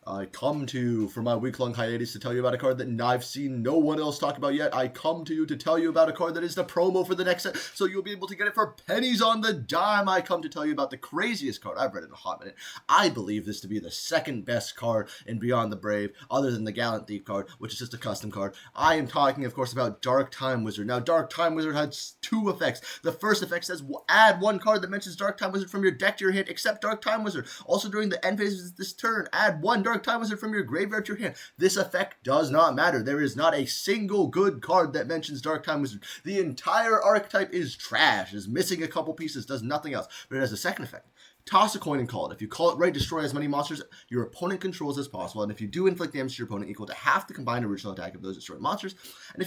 I come to you for my week-long hiatus to tell you about a card that I've seen no one else talk about yet. I come to you to tell you about a card that is the promo for the next set, so you'll be able to get it for pennies on the dime. I come to tell you about the craziest card I've read in a hot minute. I believe this to be the second best card in Beyond the Brave, other than the Gallant Thief card, which is just a custom card. I am talking, of course, about Dark Time Wizard. Now, Dark Time Wizard has two effects. The first effect says, add one card that mentions Dark Time Wizard from your deck to your hand, except Dark Time Wizard. Also, during the end phase of this turn, add one Dark Time Wizard from your graveyard to your hand. This effect does not matter. There is not a single good card that mentions Dark Time Wizard. The entire archetype is trash, is missing a couple pieces, does nothing else. But it has a second effect. Toss a coin and call it. If you call it right, destroy as many monsters your opponent controls as possible. And if you do inflict damage to your opponent equal to half the combined original attack of those destroyed monsters. And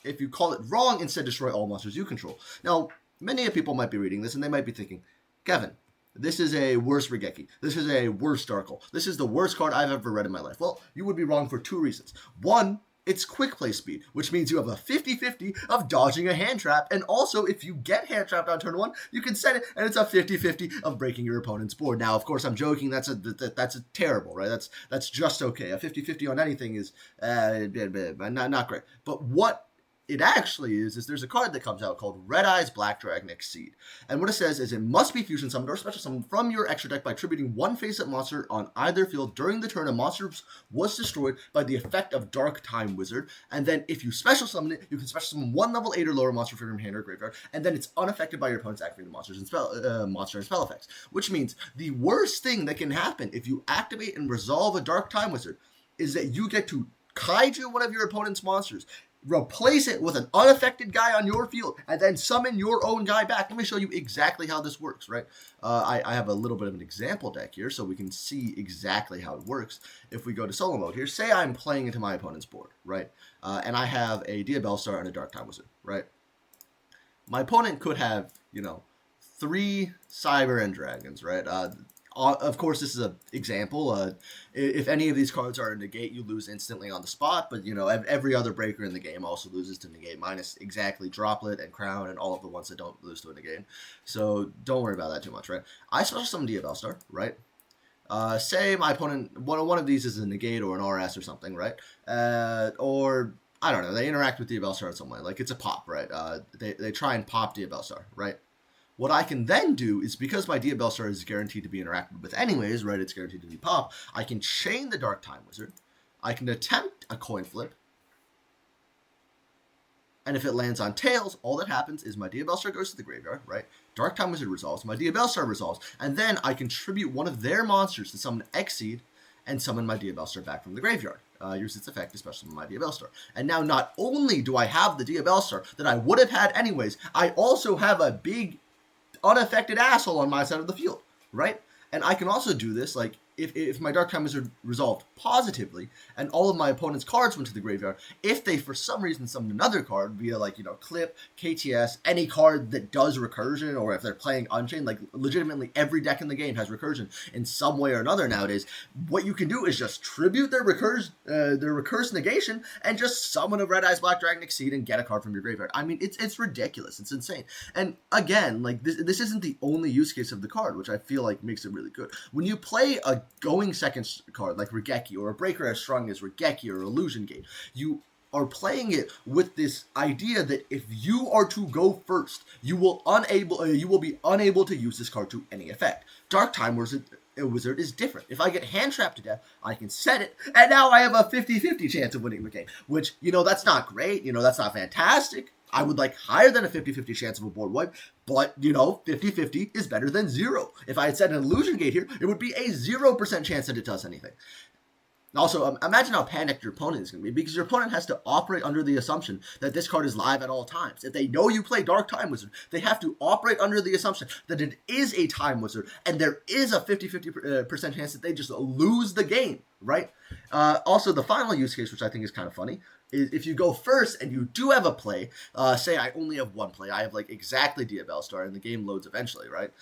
if you call it wrong, instead destroy all monsters you control. Now, many people might be reading this and they might be thinking, Kevin, this is a worse Regeki. This is a worse Darkle. This is the worst card I've ever read in my life. Well, you would be wrong for two reasons. One, it's quick play speed, which means you have a 50-50 of dodging a hand trap. And also, if you get hand trapped on turn one, you can set it, and it's a 50-50 of breaking your opponent's board. Now, of course, I'm joking. That's a terrible, right? That's just okay. A 50-50 on anything is not great. But what it actually is there's a card that comes out called Red Eyes Black Dragon Exceed. And what it says is it must be fusion summoned or special summoned from your extra deck by attributing one face-up monster on either field during the turn a monster was destroyed by the effect of Dark Time Wizard. And then if you special summon it, you can special summon one level 8 or lower monster from your hand or graveyard, and then it's unaffected by your opponent's activated monster and spell effects. Which means the worst thing that can happen if you activate and resolve a Dark Time Wizard is that you get to kaiju one of your opponent's monsters, replace it with an unaffected guy on your field, and then summon your own guy back. Let me show you exactly how this works, right? I have a little bit of an example deck here so we can see exactly how it works. If we go to solo mode here, say I'm playing into my opponent's board, right? And I have a Diabellstar and a Dark Time Wizard, right? My opponent could have, 3 Cyber End Dragons, right? Of course, this is an example. If any of these cards are a negate, you lose instantly on the spot. But, every other breaker in the game also loses to negate, minus exactly Droplet and Crown and all of the ones that don't lose to a negate. So don't worry about that too much, right? I special summon Diabellstar, right? Say my opponent, one of these is a negate or an RS or something, right? Or, I don't know, they interact with Diabellstar in some way. Like, it's a pop, right? They try and pop Diabellstar, right? What I can then do is, because my Diabellstar is guaranteed to be interacted with anyways, right, it's guaranteed to be pop, I can chain the Dark Time Wizard, I can attempt a coin flip, and if it lands on tails, all that happens is my Diabellstar goes to the graveyard, right, Dark Time Wizard resolves, my Diabellstar resolves, and then I contribute one of their monsters to summon Exceed, and summon my Diabellstar back from the graveyard. Use its effect to special summon my Diabellstar. And now not only do I have the Diabellstar that I would have had anyways, I also have a big unaffected asshole on my side of the field, right? And I can also do this, like, if my Dark Time Wizard resolved positively, and all of my opponent's cards went to the graveyard, if they for some reason summoned another card via, like, Clip, KTS, any card that does recursion, or if they're playing Unchained, like, legitimately every deck in the game has recursion in some way or another nowadays, what you can do is just tribute their recurse negation, and just summon a Red Eyes Black Dragon Exceed and get a card from your graveyard. I mean, it's ridiculous. It's insane. And again, like, this isn't the only use case of the card, which I feel like makes it really good. When you play a going second card like Regeki, or a breaker as strong as Regeki or Illusion Gate, you are playing it with this idea that if you are to go first, you will be unable to use this card to any effect. Dark Time Wizard is different. If I get hand trapped to death, I can set it, and now I have a 50-50 chance of winning the game, which, that's not great, that's not fantastic. I would like higher than a 50-50 chance of a board wipe, but, 50-50 is better than 0. If I had set an Illusion Gate here, it would be a 0% chance that it does anything. Also, imagine how panicked your opponent is going to be, because your opponent has to operate under the assumption that this card is live at all times. If they know you play Dark Time Wizard, they have to operate under the assumption that it is a Time Wizard, and there is a 50-50% chance that they just lose the game, right? Also, the final use case, which I think is kind of funny, is if you go first and you do have a play, say I only have one play, I have like exactly Diabellstar, and the game loads eventually, right?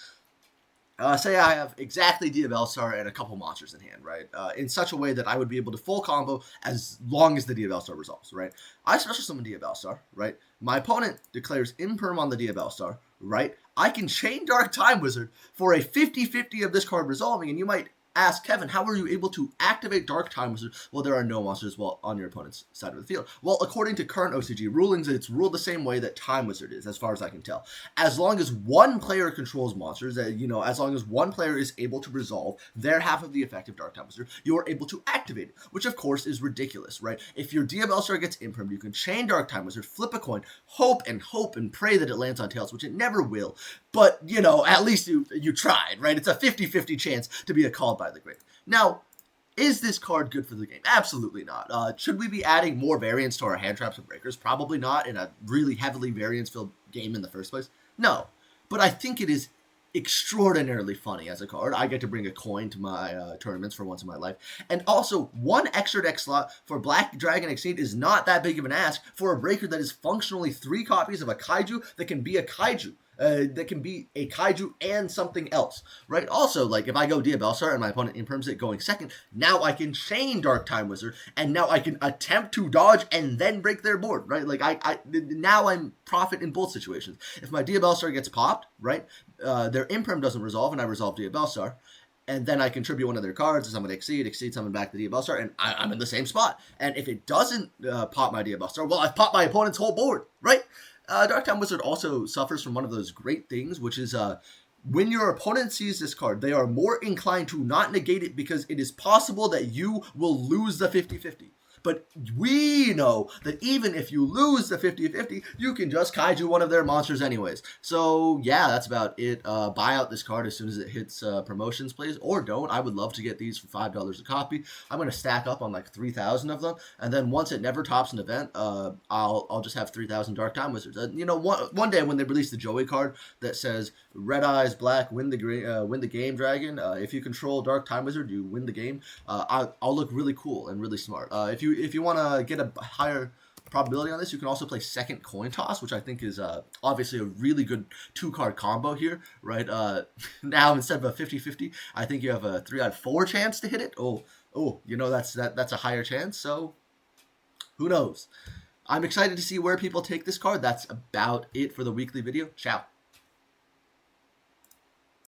Say I have exactly Diabellstar and a couple monsters in hand, right? In such a way that I would be able to full combo as long as the Diabellstar resolves, right? I special summon Diabellstar, right? My opponent declares imperm on the Diabellstar, right? I can chain Dark Time Wizard for a 50-50 of this card resolving, and you might Ask Kevin, how were you able to activate Dark Time Wizard? Well, there are no monsters on your opponent's side of the field. Well, according to current OCG rulings, it's ruled the same way that Time Wizard is, as far as I can tell. As long as one player controls monsters, as long as one player is able to resolve their half of the effect of Dark Time Wizard, you are able to activate it, which of course is ridiculous, right? If your Diabell Star gets imprimed, you can chain Dark Time Wizard, flip a coin, hope and pray that it lands on tails, which it never will. But, at least you tried, right? It's a 50-50 chance to be called by the grave. Now, is this card good for the game? Absolutely not. Should we be adding more variants to our hand traps and breakers? Probably not in a really heavily variance-filled game in the first place. No. But I think it is extraordinarily funny as a card. I get to bring a coin to my tournaments for once in my life. And also, one extra deck slot for Black Dragon Exceed is not that big of an ask for a breaker that is functionally 3 copies of a kaiju that can be a kaiju. That can be a kaiju and something else, right? Also, like, if I go Diabell Star and my opponent imprims it going second, now I can chain Dark Time Wizard, and now I can attempt to dodge and then break their board, right? Like, now I'm profit in both situations. If my Diabell Star gets popped, right, their imprim doesn't resolve, and I resolve Diabell Star, and then I contribute one of their cards, and someone exceed someone back to Diabell Star, and I'm in the same spot. And if it doesn't pop my Diabell Star, well, I've popped my opponent's whole board, right? Dark Time Wizard also suffers from one of those great things, which is when your opponent sees this card, they are more inclined to not negate it because it is possible that you will lose the 50-50. But we know that even if you lose the 50-50, you can just kaiju one of their monsters anyways. So yeah, that's about it. Buy out this card as soon as it hits promotions, please, or don't. I would love to get these for $5 a copy. I'm going to stack up on like 3,000 of them, and then once it never tops an event, I'll just have 3,000 Dark Time Wizards. One day when they release the Joey card that says Red Eyes Black win the game, Dragon. If you control Dark Time Wizard, you win the game. I'll look really cool and really smart. If you want to get a higher probability on this, you can also play second coin toss, which I think is obviously a really good 2-card combo here, right? Now instead of a 50-50, I think you have a 3 out of 4 chance to hit it. That's a higher chance. So who knows? I'm excited to see where people take this card. That's about it for the weekly video. Ciao.